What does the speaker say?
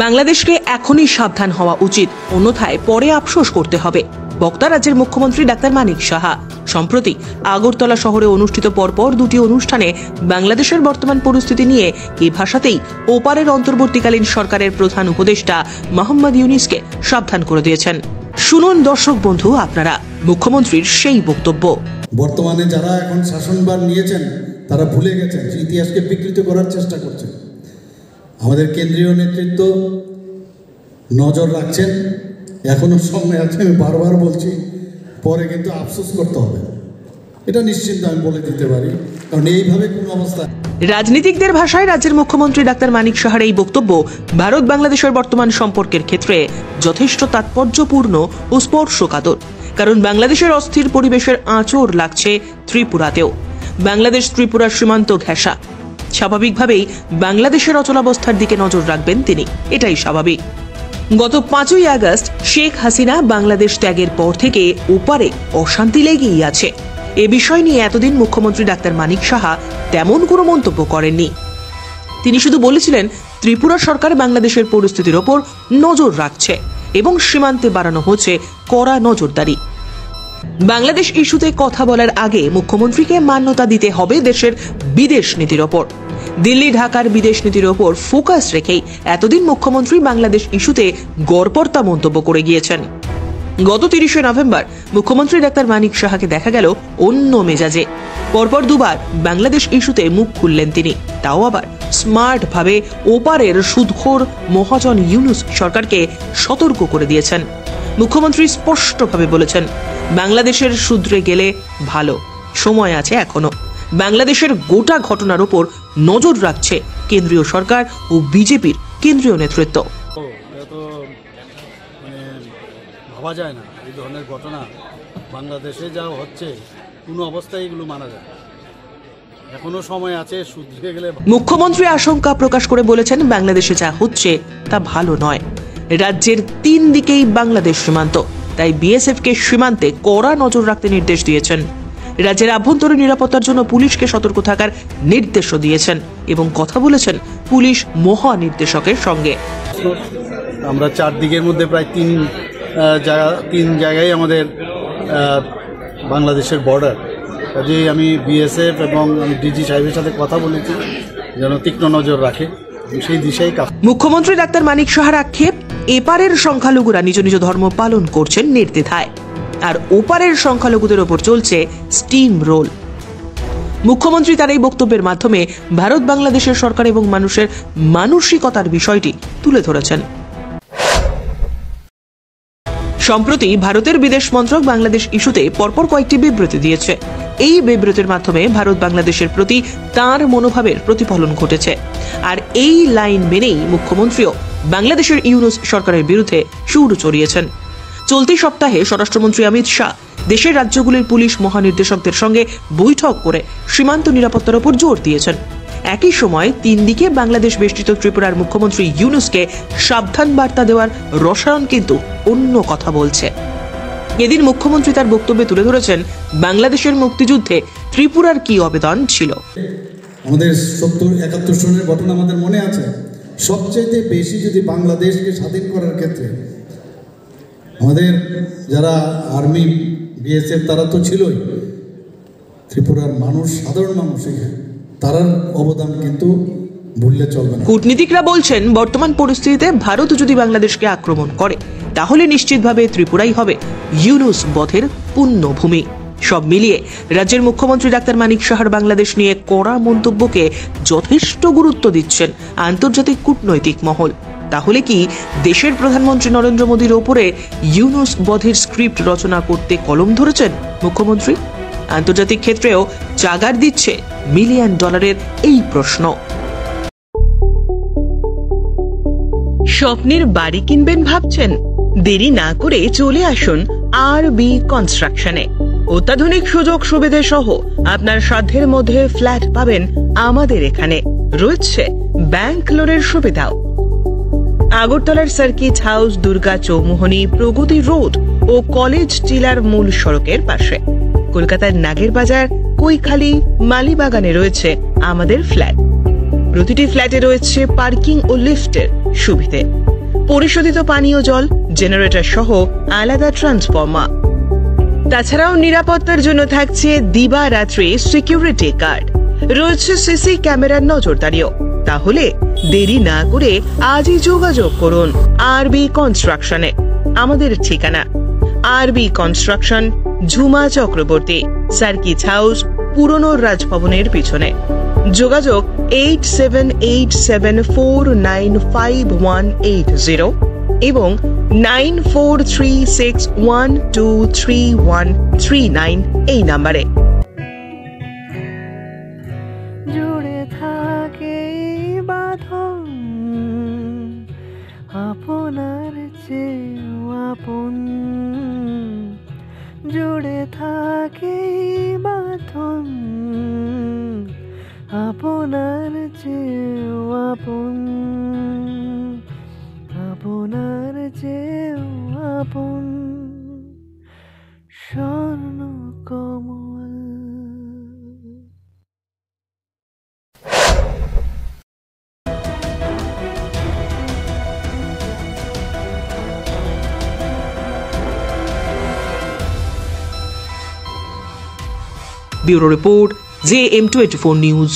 বাংলাদেশকে এখনই সাবধান হওয়া উচিত, অন্যথায় পরে আফসোস করতে হবে। বক্তা রাজ্যের মুখ্যমন্ত্রী ডাক্তার মানিক সাহা। সম্প্রতি আগরতলা শহরে অনুষ্ঠিত পরপর দুটি অনুষ্ঠানে বাংলাদেশের বর্তমান পরিস্থিতি নিয়ে এই ভাষাতেই ওপারের অন্তর্বর্তীকালীন সরকারের প্রধান উপদেষ্টা মোহাম্মদ ইউনূসকে সাবধান করে দিয়েছেন। শুনুন দর্শক বন্ধু আপনারা মুখ্যমন্ত্রীর সেই বক্তব্য। বর্তমানে যারা এখন শাসনভার নিয়েছেন তারা ভুলে গেছেন, ইতিহাসকে বিকৃত করার চেষ্টা করছেন। আমাদের কেন্দ্রীয় নেতৃত্ব নজর রাখছেন, এখনো সময় আছে, আমি বারবার বলছি, পরে কিন্তু আফসোস করতে হবে, এটা নিশ্চিন্ত আমি বলে দিতে পারি, কারণ এইভাবে কোন অবস্থা। রাজনীতিকদের ভাষায় রাজ্যের মুখ্যমন্ত্রী ডাক্তার মানিক সাহার এই বক্তব্য ভারত বাংলাদেশের বর্তমান সম্পর্কের ক্ষেত্রে যথেষ্ট তাৎপর্যপূর্ণ ও স্পর্শকাতর, কারণ বাংলাদেশের অস্থির পরিবেশের আঁচড় লাগছে ত্রিপুরাতেও। বাংলাদেশ ত্রিপুরার সীমান্ত ঘেঁষা, স্বাভাবিকভাবেই বাংলাদেশের অচলাবস্থার দিকে নজর রাখবেন তিনি, এটাই স্বাভাবিক। গত 5ই আগস্ট শেখ হাসিনা বাংলাদেশ ত্যাগের পর থেকে ওপারে অশান্তি লেগেই আছে। এ বিষয় নিয়ে এতদিন মুখ্যমন্ত্রী ডাক্তার মানিক সাহা তেমন কোনো মন্তব্য করেননি। তিনি শুধু বলেছিলেন ত্রিপুরা সরকার বাংলাদেশের পরিস্থিতির ওপর নজর রাখছে এবং সীমান্তে বাড়ানো হচ্ছে কড়া নজরদারি। বাংলাদেশ ইস্যুতে কথা বলার আগে মুখ্যমন্ত্রীকে মান্যতা দিতে হবে দেশের বিদেশ নীতির ওপর। দিল্লি ঢাকার বিদেশ নীতির ওপর ফোকাস রেখেই এতদিন মুখ্যমন্ত্রী বাংলাদেশ ইস্যুতে গড়পড়তা মন্তব্য করে গিয়েছেন। গত 30শে নভেম্বর মুখ্যমন্ত্রী ডাক্তার মানিক সাহাকে দেখা গেল অন্য মেজাজে। পরপর দুবার বাংলাদেশ ইস্যুতে মুখ খুললেন তিনি, তাও আবার স্মার্ট ভাবে ওপারের সুদখোর মহাজন ইউনূস সরকারকে সতর্ক করে দিয়েছেন। মুখ্যমন্ত্রী স্পষ্টভাবে বলেছেন, বাংলাদেশের শুধরে গেলে ভালো, সময় আছে এখনো। বাংলাদেশের গোটা ঘটনার উপর নজর রাখছে কেন্দ্রীয় সরকার ও বিজেপির কেন্দ্রীয় নেতৃত্ব। ভাবা যায় না এই ধরনের ঘটনা বাংলাদেশে যা হচ্ছে, কোনো অবস্থায় এগুলো মানা যায়, এখনো সময় আছে, শুধরে গেলে। মুখ্যমন্ত্রী আশঙ্কা প্রকাশ করে বলেছেন, বাংলাদেশে যা হচ্ছে তা ভালো নয়। রাজ্যের 3 দিকেই বাংলাদেশ সীমান্ত, তাই বিএসএফকে সীমান্তে কড়া নজর রাখতে নির্দেশ দিয়েছেন। রাজ্যের আভ্যন্তরীণ নিরাপত্তার জন্য পুলিশকে সতর্ক থাকার নির্দেশও দিয়েছেন এবং কথা বলেছেন পুলিশ মহানির্দেশকের সঙ্গে। আমরা 4 দিকের মধ্যে প্রায় 3 জায়গায় আমাদের বাংলাদেশের বর্ডার, কাজেই আমি বিএসএফ এবং ডিজি সাহেবের সাথে কথা বলেছি যেন তীক্ষ্ণ নজর রাখে, সেই দিশাই কাজ। মুখ্যমন্ত্রী ডাক্তার মানিক সাহার আক্ষেপ, এপারের সংখ্যালঘুরা নিজ নিজ ধর্ম পালন করছেন নির্দ্বিধায়, আর ওপারের সংখ্যালঘুদের ওপর চলছে স্টিম রোল। মুখ্যমন্ত্রী তার এই বক্তব্যের মাধ্যমে ভারত বাংলাদেশের সরকার এবং মানুষের মানসিকতার বিষয়টি তুলে ধরেছেন। সম্প্রতি ভারতের বিদেশ মন্ত্রক বাংলাদেশ ইস্যুতে পরপর কয়েকটি বিবৃতি দিয়েছে। এই বিবৃতির মাধ্যমে ভারত বাংলাদেশের প্রতি তার মনোভাবের প্রতিফলন ঘটেছে, আর এই লাইন মেনেই মুখ্যমন্ত্রীও বাংলাদেশের ইউনূস সরকারের বিরুদ্ধে সুর চড়িয়েছেন। চলতি সপ্তাহে স্বরাষ্ট্রমন্ত্রী অমিত শাহ দেশের রাজ্যগুলির পুলিশ মহানির্দেশকদের সঙ্গে বৈঠক করে সীমান্ত নিরাপত্তার উপর জোর দিয়েছেন। একই সময় 3 দিকে বাংলাদেশ বেষ্টিত ত্রিপুরার মুখ্যমন্ত্রী ইউনূসকে সাবধান বার্তা দেওয়ার রসায়ন কিন্তু অন্য কথা বলছে। এদিন মুখ্যমন্ত্রী তার বক্তব্যে তুলে ধরেছেন বাংলাদেশের মুক্তিযুদ্ধে ত্রিপুরার কি অবদান ছিল। আমাদের 70-71 সনের ঘটনা আমাদের মনে আছে। সবচেয়ে বেশি যদি বাংলাদেশকে স্বাধীন করার ক্ষেত্রে আমাদের যারা আর্মি বিএসএফ তারা তো ছিলই, ত্রিপুরার মানুষ, সাধারণ মানুষ, তার অবদান কিন্তু ভুললে চলবে না। কূটনীতিকরা বলছেন, বর্তমান পরিস্থিতিতে ভারত যদি বাংলাদেশকে আক্রমণ করে তাহলে নিশ্চিতভাবে ত্রিপুরাই হবে ইউনূস বধের পুণ্যভূমি। সব মিলিয়ে রাজ্যের মুখ্যমন্ত্রী ডাক্তার মানিক সাহার বাংলাদেশ নিয়ে কড়া মন্তব্যকে যথেষ্ট গুরুত্ব দিচ্ছেন আন্তর্জাতিক কূটনৈতিক মহল। তাহলে কি দেশের প্রধানমন্ত্রী নরেন্দ্র মোদীর ওপরে ইউনূস বধের স্ক্রিপ্ট রচনা করতে কলম ধরেছেন মুখ্যমন্ত্রী? আন্তর্জাতিক ক্ষেত্রেও জাগার দিচ্ছে $1 মিলিয়ন এই প্রশ্ন। স্বপ্নের বাড়ি কিনবেন ভাবছেন? দেরি না করে চলে আসুন RB কনস্ট্রাকশনে। অত্যাধুনিক সুযোগ সুবিধা সহ আপনার সাধ্যের মধ্যে ফ্ল্যাট পাবেন আমাদের এখানে। রয়েছে ব্যাংক লোনের সুবিধাও। আগরতলার সার্কিট হাউস, দুর্গা চৌমুহনী, প্রগতি রোড ও কলেজ টিলার মূল সড়কের পাশে। কলকাতার নাগের বাজার, কৈখালি, মালিবাগানে রয়েছে আমাদের ফ্ল্যাট। প্রতিটি ফ্ল্যাটে রয়েছে পার্কিং ও লিফটের সুবিধে। পরিশোধিত পানীয় জল, জেনারেটর সহ আলাদা ট্রান্সফরমার। তাছাড়াও নিরাপত্তার জন্য থাকছে দিবারাত্রি সিকিউরিটি গার্ড, রয়েছে সিসি ক্যামেরার নজরদারিও। তাহলে দেরি না করে আজই যোগাযোগ করুন আরবি কনস্ট্রাকশনে। আমাদের ঠিকানা আরবি construction, Jhuma Chakraborty, circuit house, পুরনো রাজভবনের পিছনে। যোগাযোগ 8787495180 এবং 9436123139 এই নাম্বারে। জুড়ে থাকে বাঁধন আপনার চেয়েও আপন, জুড়ে থাকে বাঁধন আপনার চেয়েও আপন, আপনার চেয়েও আপন স্বর্ণ কমল। Bureau report, JM24 news.